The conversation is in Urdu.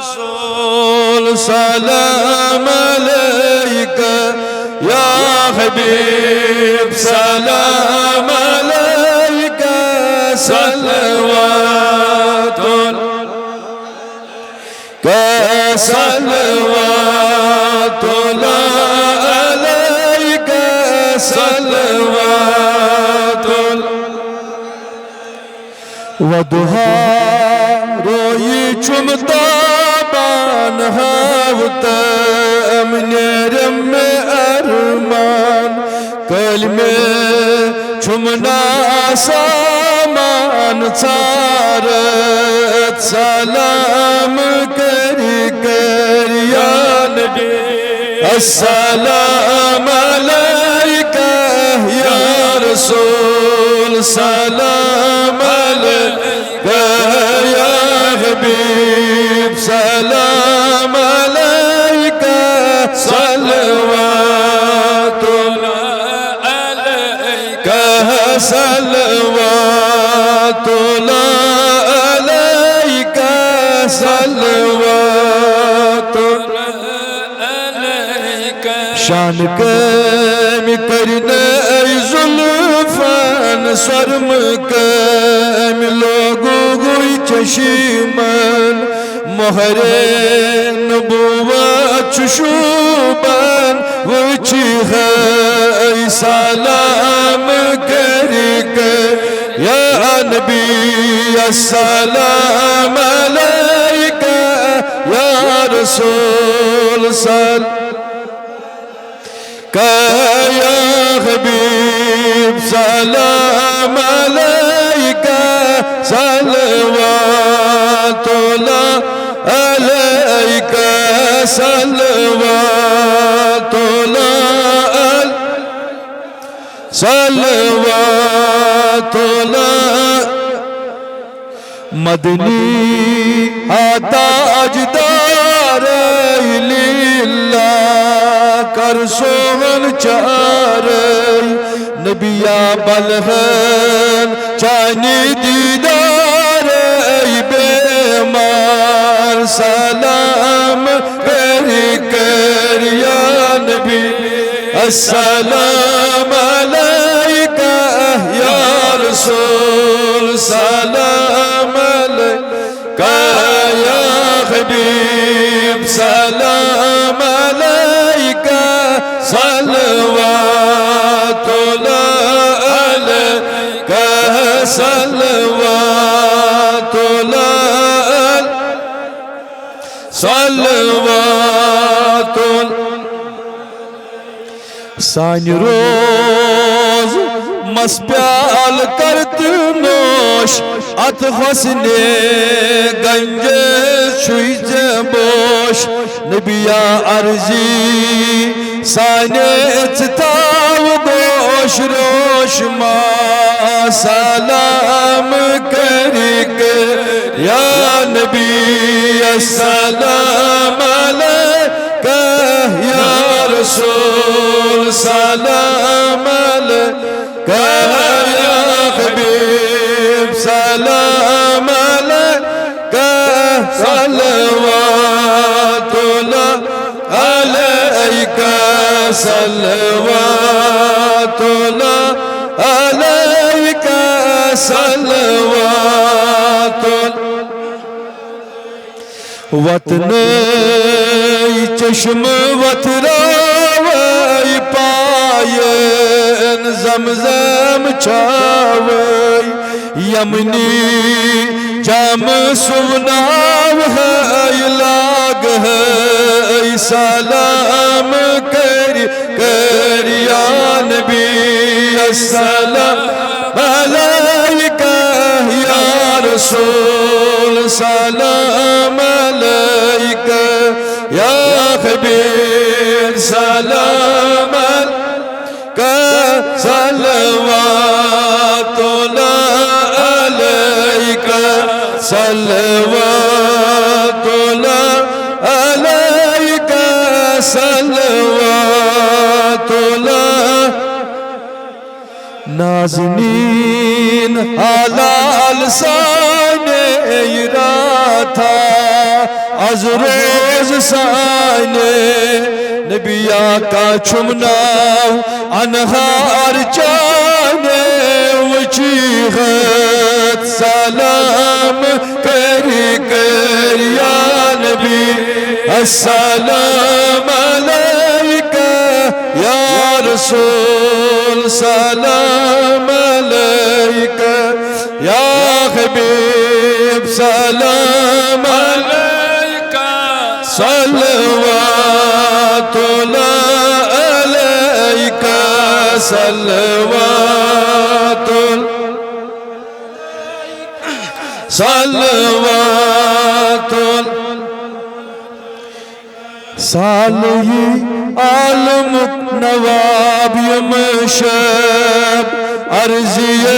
رسول سلام عليك يا حبيب سلام عليك صلوات صلوات الله عليك صلوات ودها روي چمتا بان هاوتا منيرم ارمان کلمه چمنا سامان چارت سلام کری کر یا نبی السلام علیکہ یا رسول سلام علیکہ یا حبیب سلام علیکہ صلوات صلوات اللہ علیکہ صلوات علیکہ شان کم کرنے ای ظلفان سرم کم لوگو گوی چشیمن مہر نبوت چشوبان وچی ہے سلام کریک یا نبی السلام علیکہ یا رسول یا حبیب سلام علیکہ صلوات اللہ علیکہ صلوات اللہ صلوات اللہ مدنی تاجدار للہ کر سوہن چار نبیا بلہن چانی دیدار بیمار سلام کری کر یا نبی السلام علیکہ یا رسول سلام علیکہ یا حبیب سلام علیکہ صلوات اللہ علیکہ صلوات اللہ صلوات سانی روز مسپیال کرت نوش ات حسن گنج چھوئی جبوش نبیا عرضی سانی اتتاو گوش روش ما سلام کریک یا نبی السلام علیکہ یا رسول سلام علیکہ یا حبیب سلام علیکہ صلوات اللہ علیکہ صلوات اللہ علیکہ صلوات وطن چشم وطراوی پائن زمزم چاوی یمنی جام سوناو ہے لاگ ہے سلام کر یا نبی السلام علیکہ یا رسول سلام علیکہ یا حبیب سلام علیکہ صلوات اللہ علیکہ صلوات اللہ علیکہ صلوات اللہ نازنین حلال سانے ایرا تھا از روز سانے نبی آقا چھمناو انہار جانے وچیغت سلام کری کر یا نبی السلام علیکہ یا رسول سلام علیکہ یا حبیب سلام علیکہ صلوات اللہ علیکہ صلوات صالحی عالم نواب یمشب عرضیہ